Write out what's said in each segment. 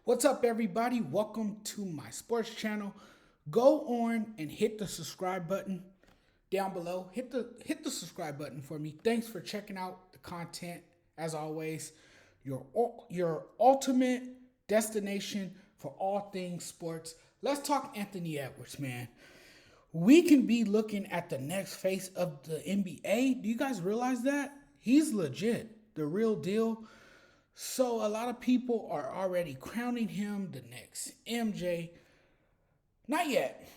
What's up, everybody? Welcome to my sports channel. Go on and hit the subscribe button down below. Hit the subscribe button for me. Thanks for checking out the content. As always, your ultimate destination for all things sports. Let's talk Anthony Edwards, man. We can be looking at the next face of the NBA. Do you guys realize that? He's legit, the real deal. So a lot of people are already crowning him the next MJ. Not yet.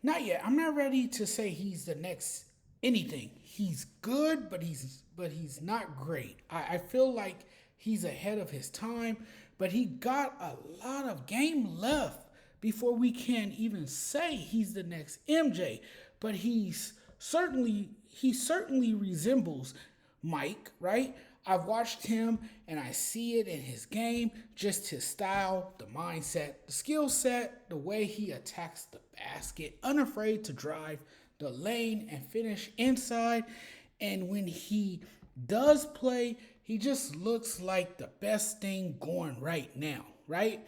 Not yet. I'm not ready to say he's the next anything. He's good, but he's not great. I feel like he's ahead of his time, but he got a lot of game left before we can even say he's the next MJ. But he certainly resembles Mike, right? I've watched him and I see it in his game, just his style, the mindset, the skill set, the way he attacks the basket, unafraid to drive the lane and finish inside. And when he does play, he just looks like the best thing going right now, right?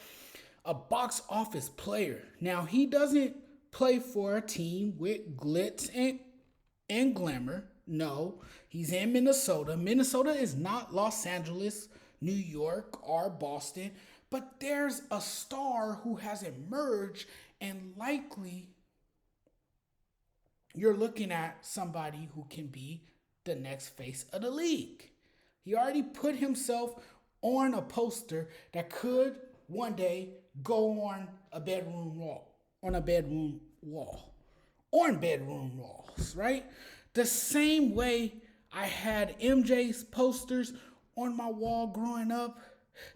A box office player. Now, he doesn't play for a team with glitz and glamour. No, he's in Minnesota. Minnesota is not Los Angeles, New York, or Boston, but there's a star who has emerged, and likely you're looking at somebody who can be the next face of the league. He already put himself on a poster that could one day go on a bedroom wall, on bedroom walls, right? The same way I had MJ's posters on my wall growing up,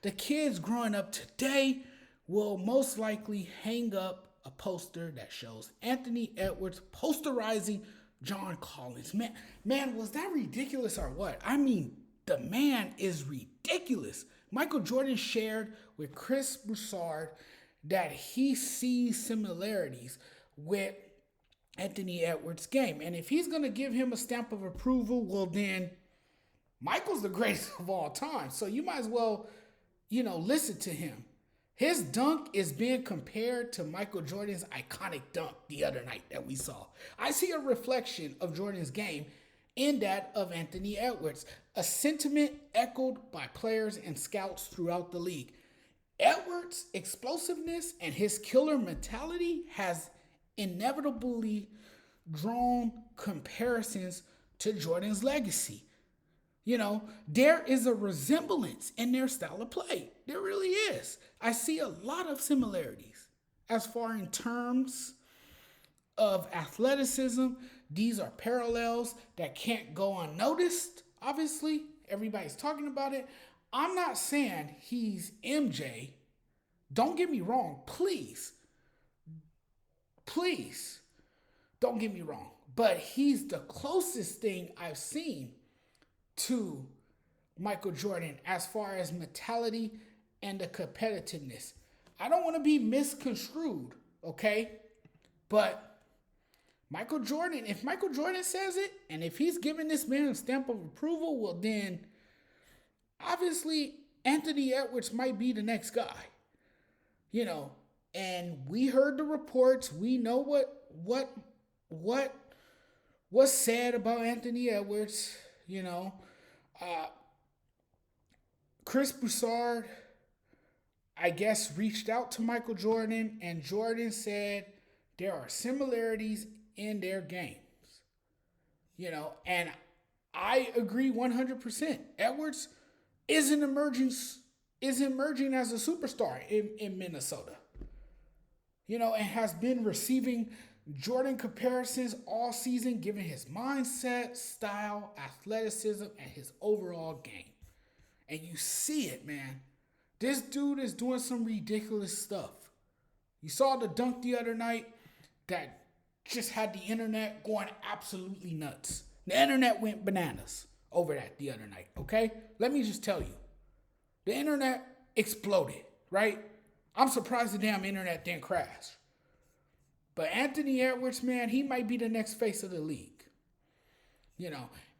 the kids growing up today will most likely hang up a poster that shows Anthony Edwards posterizing John Collins. Man, was that ridiculous or what? I mean, the man is ridiculous. Michael Jordan shared with Chris Broussard that he sees similarities with Anthony Edwards' game. And if he's going to give him a stamp of approval, well, then Michael's the greatest of all time. So you might as well, listen to him. His dunk is being compared to Michael Jordan's iconic dunk the other night that we saw. I see a reflection of Jordan's game in that of Anthony Edwards, a sentiment echoed by players and scouts throughout the league. Edwards' explosiveness and his killer mentality has inevitably drawn comparisons to Jordan's legacy. There is a resemblance in their style of play. There really is. I see a lot of similarities as far in terms of athleticism. These are parallels that can't go unnoticed. Obviously, everybody's talking about it. I'm not saying he's MJ. Don't get me wrong, please. Please, don't get me wrong. But he's the closest thing I've seen to Michael Jordan as far as mentality and the competitiveness. I don't want to be misconstrued, okay? But Michael Jordan, if Michael Jordan says it, and if he's giving this man a stamp of approval, well then, obviously, Anthony Edwards might be the next guy. And we heard the reports. We know what was said about Anthony Edwards. Chris Broussard, I guess, reached out to Michael Jordan, and Jordan said there are similarities in their games. And I agree 100%. Edwards is emerging as a superstar in Minnesota. And has been receiving Jordan comparisons all season, given his mindset, style, athleticism, and his overall game. And you see it, man. This dude is doing some ridiculous stuff. You saw the dunk the other night that just had the internet going absolutely nuts. The internet went bananas over that the other night, okay? Let me just tell you. The internet exploded, right? I'm surprised the damn internet didn't crash. But Anthony Edwards, man, he might be the next face of the league.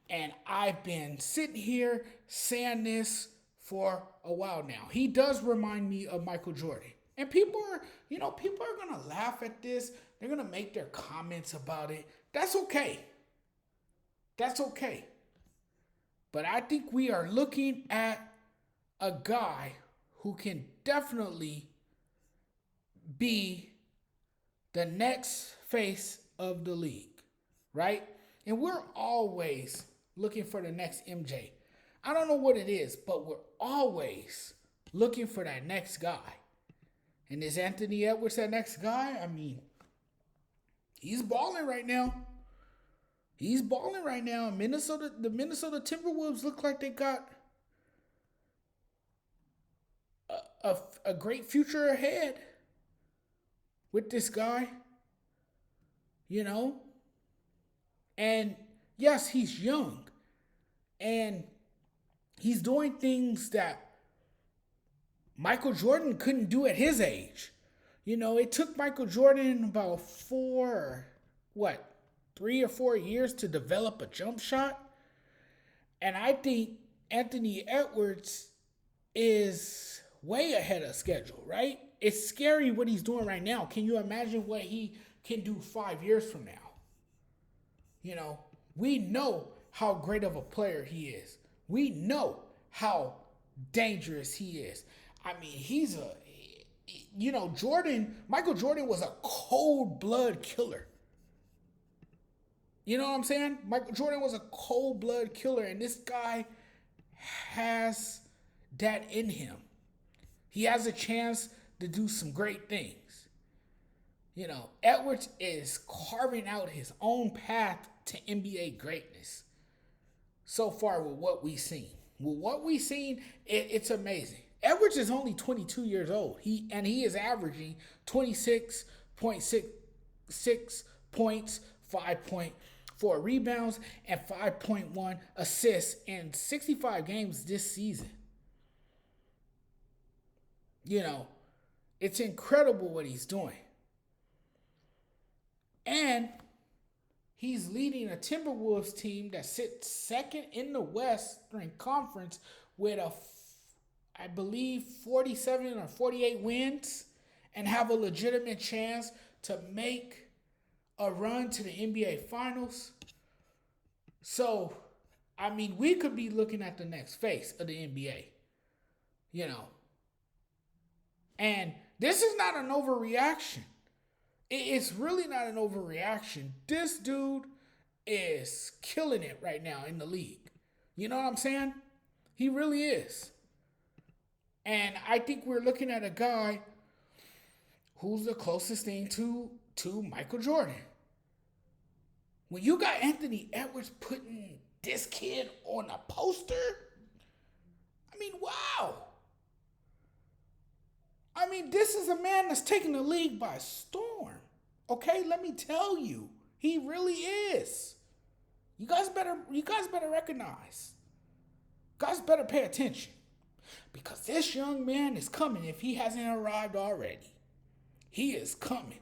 And I've been sitting here saying this for a while now. He does remind me of Michael Jordan. And people are going to laugh at this. They're going to make their comments about it. That's okay. That's okay. But I think we are looking at a guy who can definitely be the next face of the league, right? And we're always looking for the next MJ. I don't know what it is, but we're always looking for that next guy. And is Anthony Edwards that next guy? I mean, he's balling right now. He's balling right now. The Minnesota Timberwolves look like they got a great future ahead with this guy. You know? And yes, he's young. And he's doing things that Michael Jordan couldn't do at his age. You know, it took Michael Jordan about 3 or 4 years to develop a jump shot. And I think Anthony Edwards is way ahead of schedule, right? It's scary what he's doing right now. Can you imagine what he can do 5 years from now? You know, we know how great of a player he is. We know how dangerous he is. I mean, Michael Jordan was a cold-blood killer. You know what I'm saying? Michael Jordan was a cold-blood killer, and this guy has that in him. He has a chance to do some great things. You know, Edwards is carving out his own path to NBA greatness so far with what we've seen. With what we've seen, it's amazing. Edwards is only 22 years old. He is averaging 26.6 points, 5.4 rebounds, and 5.1 assists in 65 games this season. You know, it's incredible what he's doing. And he's leading a Timberwolves team that sits second in the Western Conference with I believe 47 or 48 wins and have a legitimate chance to make a run to the NBA Finals. So, I mean, we could be looking at the next face of the NBA, you know. And this is not an overreaction. It's really not an overreaction. This dude is killing it right now in the league. You know what I'm saying? He really is. And I think we're looking at a guy who's the closest thing to Michael Jordan. When you got Anthony Edwards putting this kid on a poster, I mean, wow. I mean, this is a man that's taking the league by storm. Okay, let me tell you, he really is. You guys better recognize. You guys better pay attention. Because this young man is coming if he hasn't arrived already. He is coming.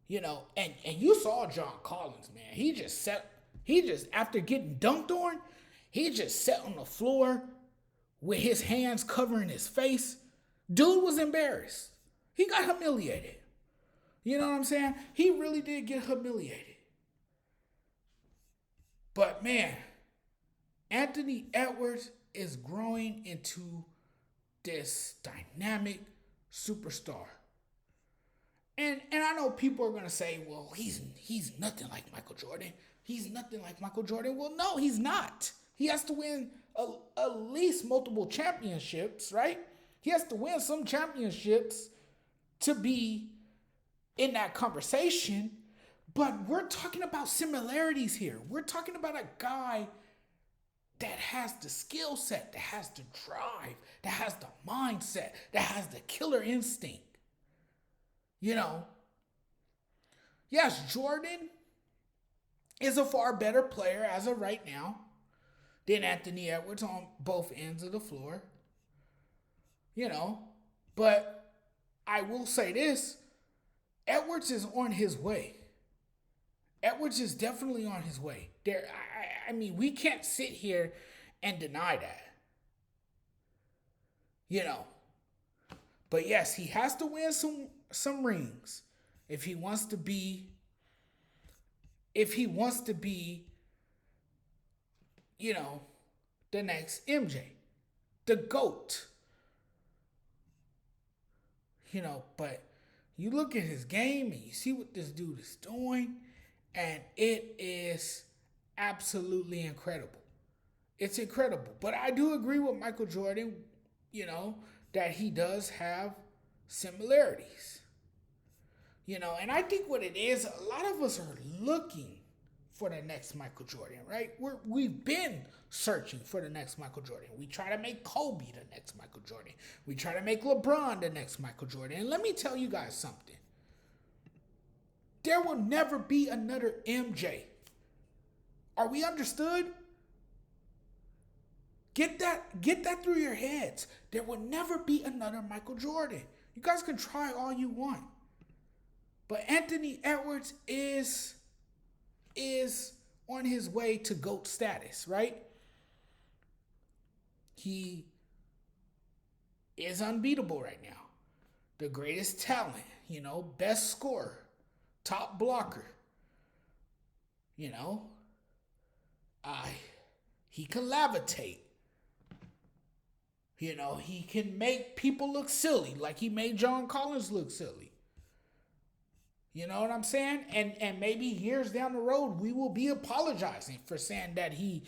You know, and you saw John Collins, man. He just after getting dunked on, he just sat on the floor with his hands covering his face. Dude was embarrassed. He got humiliated. You know what I'm saying? He really did get humiliated. But man, Anthony Edwards is growing into this dynamic superstar. And I know people are going to say, well, he's nothing like Michael Jordan. He's nothing like Michael Jordan. Well, no, he's not. He has to win at least multiple championships, right? He has to win some championships to be in that conversation. But we're talking about similarities here. We're talking about a guy that has the skill set, that has the drive, that has the mindset, that has the killer instinct. You know, yes, Jordan is a far better player as of right now than Anthony Edwards on both ends of the floor. You know, but I will say this, Edwards is on his way. Edwards is definitely on his way. I mean, we can't sit here and deny that. you know. But yes, he has to win some rings if he wants to be if he wants to be, you know, the next MJ, the GOAT. But you look at his game and you see what this dude is doing, and it is absolutely incredible. It's incredible. But I do agree with Michael Jordan, that he does have similarities. And I think what it is, a lot of us are looking for the next Michael Jordan, right? We've been searching for the next Michael Jordan. We try to make Kobe the next Michael Jordan. We try to make LeBron the next Michael Jordan. And let me tell you guys something. There will never be another MJ. Are we understood? Get that through your heads. There will never be another Michael Jordan. You guys can try all you want. But Anthony Edwards is on his way to GOAT status, right? He is unbeatable right now. The greatest talent, best scorer, top blocker. He can levitate. He can make people look silly, like he made John Collins look silly. You know what I'm saying? And maybe years down the road, we will be apologizing for saying that he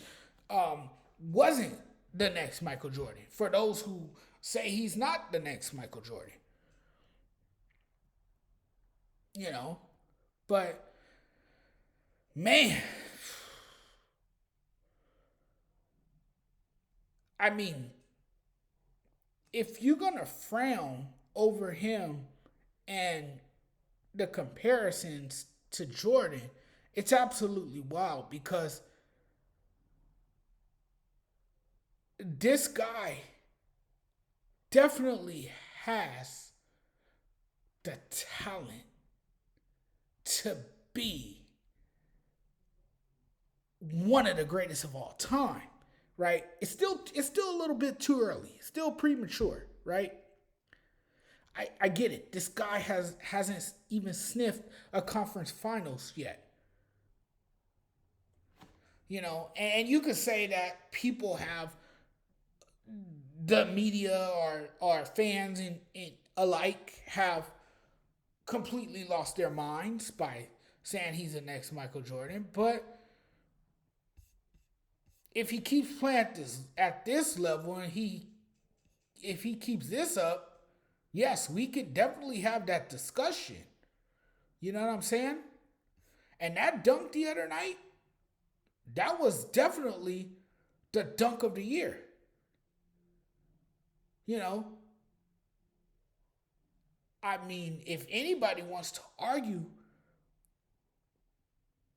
wasn't the next Michael Jordan. For those who say he's not the next Michael Jordan. But man, I mean, if you're going to frown over him and the comparisons to Jordan, it's absolutely wild, because this guy definitely has the talent to be one of the greatest of all time, right? It's still a little bit too early, still premature, right? I get it. This guy hasn't even sniffed a conference finals yet. And you could say that people have, the media or fans in alike have completely lost their minds by saying he's the next Michael Jordan. But if he keeps playing at this level, and if he keeps this up, yes, we could definitely have that discussion. You know what I'm saying? And that dunk the other night, that was definitely the dunk of the year. I mean, if anybody wants to argue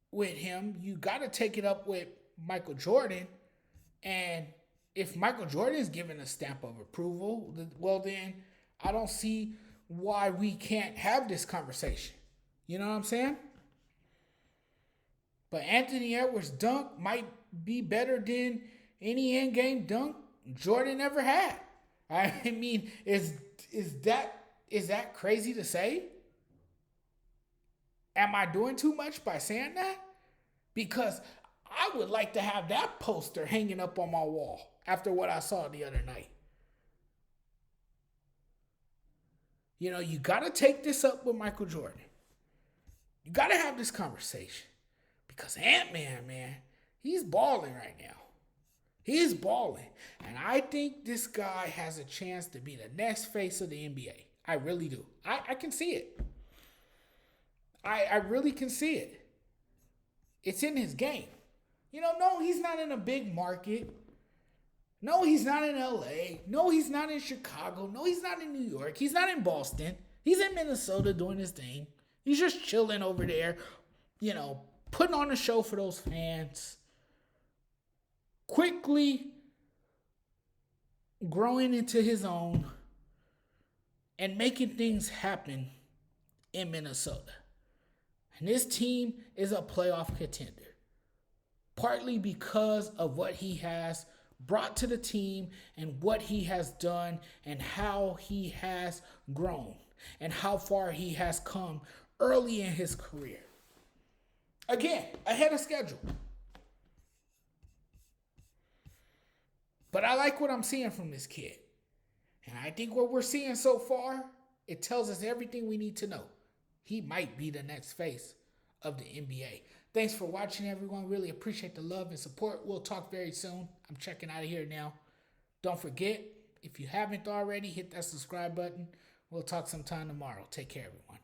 with him, you got to take it up with Michael Jordan. And if Michael Jordan is given a stamp of approval, well, then I don't see why we can't have this conversation. You know what I'm saying? But Anthony Edwards' dunk might be better than any in-game dunk Jordan ever had. I mean, is that crazy to say? Am I doing too much by saying that? Because I would like to have that poster hanging up on my wall after what I saw the other night. You got to take this up with Michael Jordan. You got to have this conversation. Because Ant-Man, man, he's balling right now. He's balling. And I think this guy has a chance to be the next face of the NBA. I really do. I can see it. I really can see it. It's in his game. No, he's not in a big market. No, he's not in LA. No, he's not in Chicago. No, he's not in New York. He's not in Boston. He's in Minnesota doing his thing. He's just chilling over there, putting on a show for those fans. Quickly growing into his own and making things happen in Minnesota. And this team is a playoff contender. Partly because of what he has brought to the team and what he has done and how he has grown and how far he has come early in his career. Again, ahead of schedule. But I like what I'm seeing from this kid. And I think what we're seeing so far, it tells us everything we need to know. He might be the next face of the NBA. Thanks for watching, everyone. Really appreciate the love and support. We'll talk very soon. I'm checking out of here now. Don't forget, if you haven't already, hit that subscribe button. We'll talk sometime tomorrow. Take care, everyone.